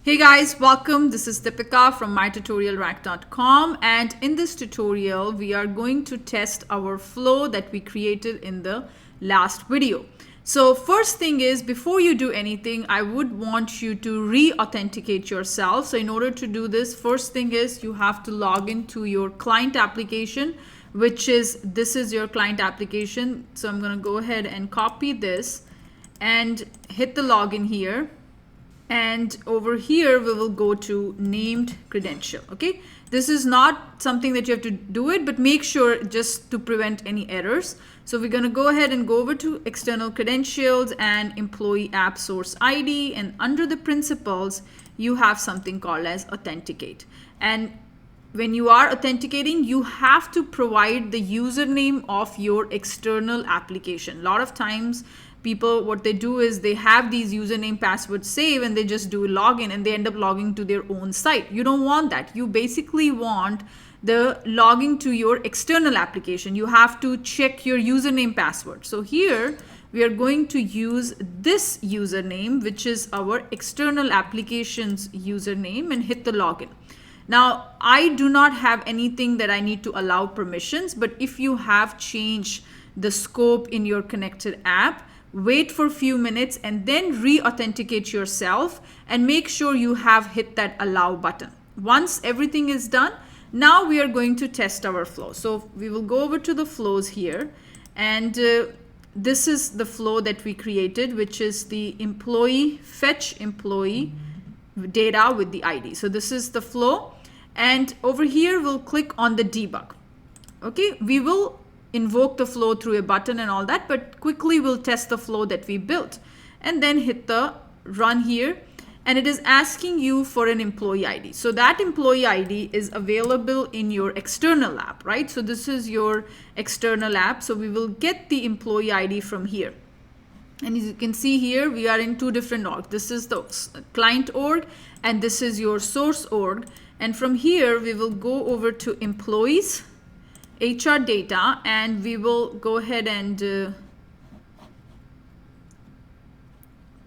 Hey guys, welcome. This is Deepika from MyTutorialRack.com, and in this tutorial we are going to test our flow that we created in the last video. So first thing is, before you do anything, I would want you to re-authenticate yourself. So in order to do this, first thing is you have to log into your client application, which is, this is your client application. So I'm going to go ahead and copy this and hit the login here. And over here we will go to named credential. Okay, this is not something that you have to do it, but make sure just to prevent any errors. So we're going to go ahead and go over to external credentials and employee app source ID, and under the principals you have something called as authenticate. And when you are authenticating, you have to provide the username of your external application. A lot of times people, what they do is they have these username passwords saved and they just do a login and they end up logging to their own site. You don't want that. You basically want the logging to your external application. You have to check your username password. So here we are going to use this username, which is our external application's username, and hit the login. Now, I do not have anything that I need to allow permissions, but if you have changed the scope in your connected app, wait for a few minutes and then re-authenticate yourself and make sure you have hit that allow button. Once everything is done, now we are going to test our flow. So we will go over to the flows here, and this is the flow that we created, which is the employee fetch employee data with the ID. So this is the flow, and over here we'll click on the debug. Okay, we will invoke the flow through a button and all that, but quickly we'll test the flow that we built, and then hit the run here, and it is asking you for an employee ID. So that employee ID is available in your external app, right? So this is your external app, so we will get the employee ID from here. And as you can see here, we are in two different orgs. This is the client org and this is your source org. And from here we will go over to employees, HR data, and we will go ahead and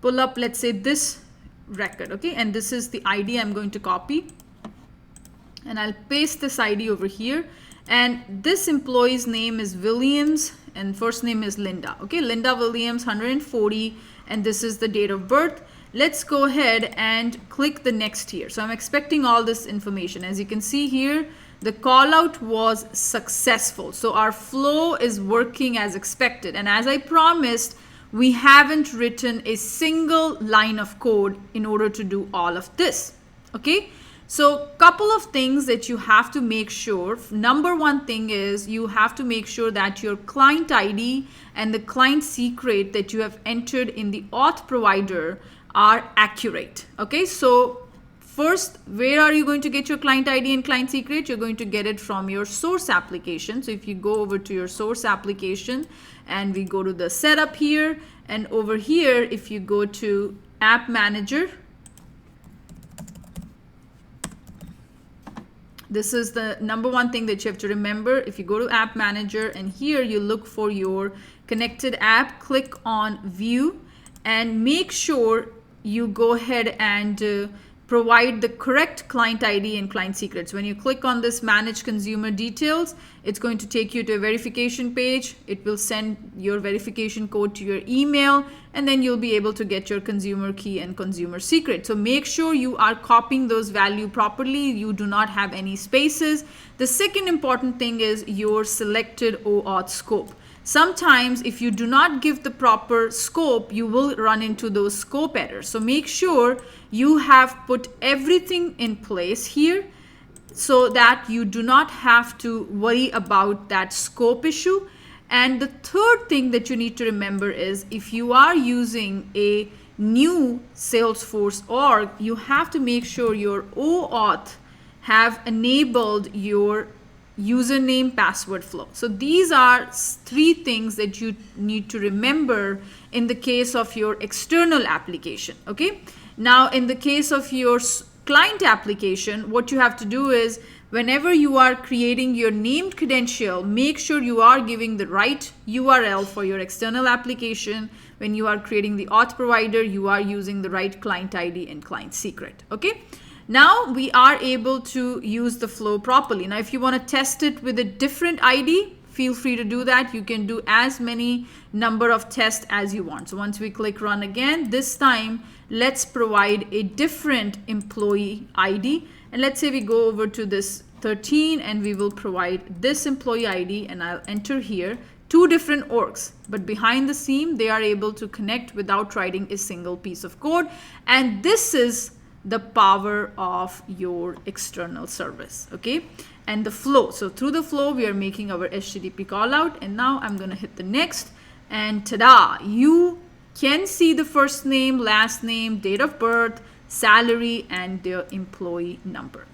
pull up, let's say, this record. Okay, and this is the ID I'm going to copy, and I'll paste this ID over here. And this employee's name is Williams and first name is Linda. Okay, Linda Williams, 140, and this is the date of birth. Let's go ahead and click the next here. So I'm expecting all this information. As you can see here, the call out was successful. So our flow is working as expected. And as I promised, we haven't written a single line of code in order to do all of this. Okay, so couple of things that you have to make sure. Number one thing is you have to make sure that your client ID and the client secret that you have entered in the auth provider are accurate. Okay, so first, where are you going to get your client ID and client secret? You're going to get it from your source application. So if you go over to your source application and we go to the setup here, and over here, if you go to app manager, this is the number one thing that you have to remember. If you go to app manager and here you look for your connected app, click on view and make sure you go ahead and provide the correct client ID and client secrets. When you click on this manage consumer details, it's going to take you to a verification page. It will send your verification code to your email, and then you'll be able to get your consumer key and consumer secret. So make sure you are copying those values properly. You do not have any spaces. The second important thing is your selected OAuth scope. Sometimes if you do not give the proper scope, you will run into those scope errors. So make sure you have put everything in place here so that you do not have to worry about that scope issue. And the third thing that you need to remember is, if you are using a new Salesforce org, you have to make sure your OAuth have enabled your username password flow. So these are three things that you need to remember in the case of your external application. Okay, now in the case of your client application, what you have to do is, whenever you are creating your named credential, make sure you are giving the right URL for your external application. When you are creating the auth provider, you are using the right client ID and client secret. Okay. Now we are able to use the flow properly. Now, if you want to test it with a different ID, feel free to do that. You can do as many number of tests as you want. So once we click run again, this time let's provide a different employee ID. And let's say we go over to this 13 and we will provide this employee ID, and I'll enter here 2 different orgs, but behind the scene they are able to connect without writing a single piece of code. And this is the power of your external service. Okay, and the flow. So through the flow we are making our HTTP call out, and now I'm going to hit the next, and ta-da, you can see the first name, last name, date of birth, salary, and their employee number.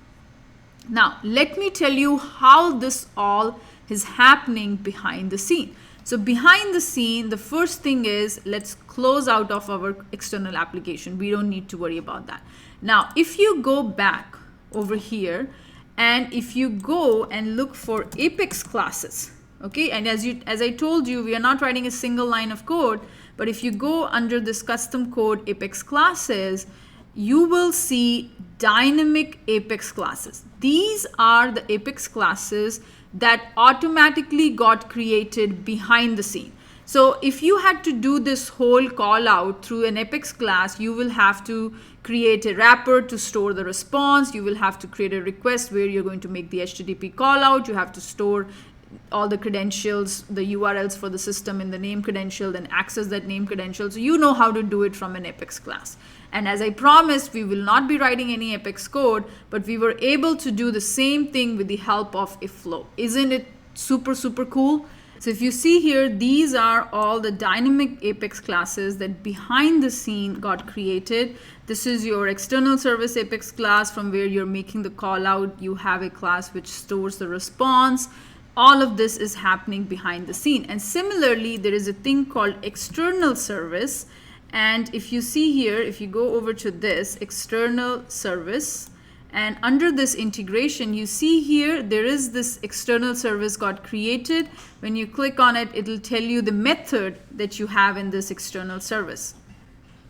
Now let me tell you how this all is happening behind the scene. So behind the scene, the first thing is, let's close out of our external application. We don't need to worry about that. Now, if you go back over here and if you go and look for Apex classes, okay, and as I told you, we are not writing a single line of code, but if you go under this custom code Apex classes, you will see dynamic Apex classes. These are the Apex classes that automatically got created behind the scene. So if you had to do this whole call out through an Apex class, you will have to create a wrapper to store the response. You will have to create a request where you're going to make the HTTP call out. You have to store all the credentials, the URLs for the system in the name credential, then access that name credential. So you know how to do it from an Apex class. And as I promised, we will not be writing any Apex code, but we were able to do the same thing with the help of a flow. Isn't it super, super cool? So if you see here, these are all the dynamic Apex classes that behind the scene got created. This is your external service Apex class from where you're making the call out. You have a class which stores the response. All of this is happening behind the scene. And similarly, there is a thing called external service. And if you see here, if you go over to this external service, and under this integration, you see here, there is this external service got created. When you click on it, it'll tell you the method that you have in this external service.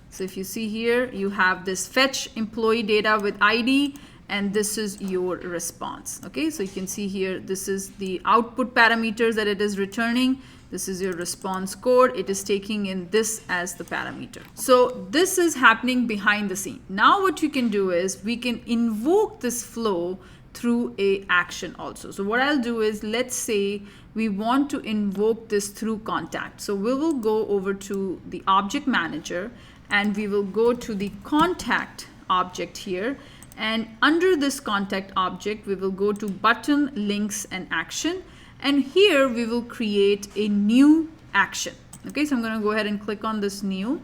So if you see here, you have this fetch employee data with ID, and this is your response. Okay, so you can see here, this is the output parameters that it is returning. This is your response code. It is taking in this as the parameter. So this is happening behind the scene. Now what you can do is we can invoke this flow through a action also. So what I'll do is, let's say we want to invoke this through contact. So we will go over to the object manager and we will go to the contact object here. And under this contact object, we will go to button, links, and action. And here we will create a new action. Okay, so I'm going to go ahead and click on this new.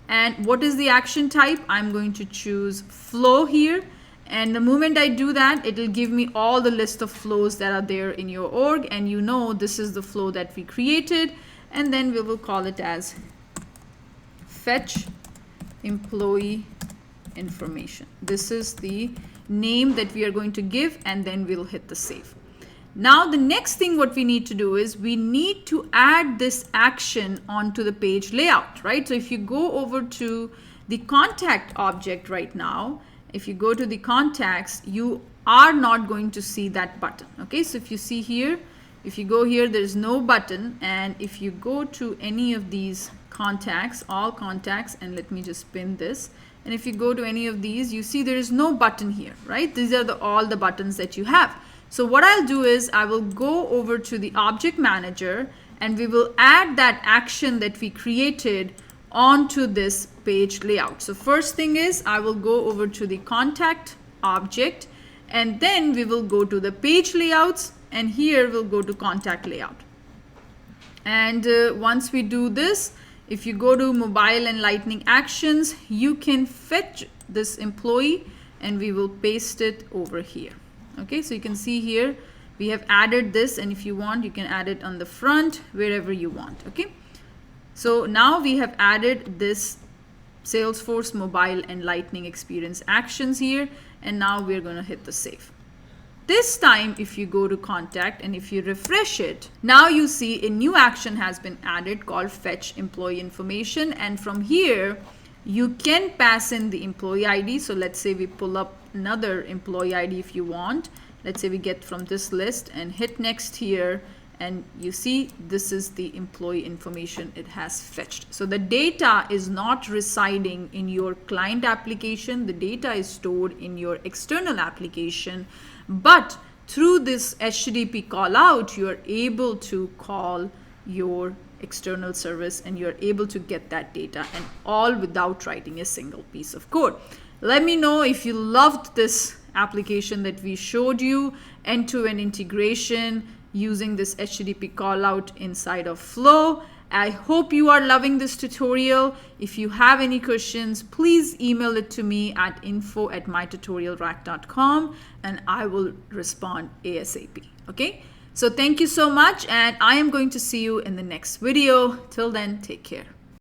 And what is the action type? I'm going to choose flow here. And the moment I do that, it will give me all the list of flows that are there in your org. And you know this is the flow that we created. And then we will call it as fetch employee information. This is the name that we are going to give, and then we'll hit the save. Now the next thing what we need to do is we need to add this action onto the page layout, right? So if you go over to the contact object right now, if you go to the contacts, you are not going to see that button. Okay, so if you see here, if you go here, there's no button. And if you go to any of these contacts, all contacts, and let me just pin this. And if you go to any of these, you see there is no button here, right? These are all the buttons that you have. So what I'll do is I will go over to the object manager and we will add that action that we created onto this page layout. So first thing is I will go over to the contact object, and then we will go to the page layouts, and here we'll go to contact layout. And once we do this, if you go to mobile and lightning actions, you can fetch this employee and we will paste it over here. Okay, so you can see here we have added this, and if you want, you can add it on the front, wherever you want. Okay, so now we have added this Salesforce mobile and lightning experience actions here, and now we're going to hit the save. this time, if you go to contact and if you refresh it, now you see a new action has been added called fetch employee information. And from here, you can pass in the employee ID. So let's say we pull up another employee ID if you want. Let's say we get from this list and hit next here. And you see this is the employee information it has fetched. So the data is not residing in your client application. The data is stored in your external application. But through this HTTP call out, you are able to call your external service and you're able to get that data, and all without writing a single piece of code. Let me know if you loved this application that we showed you, end-to-end integration using this HTTP call out inside of Flow. I hope you are loving this tutorial. If you have any questions, please email it to me at info@mytutorialrack.com and I will respond ASAP. Okay? So thank you so much, and I am going to see you in the next video. Till then, take care.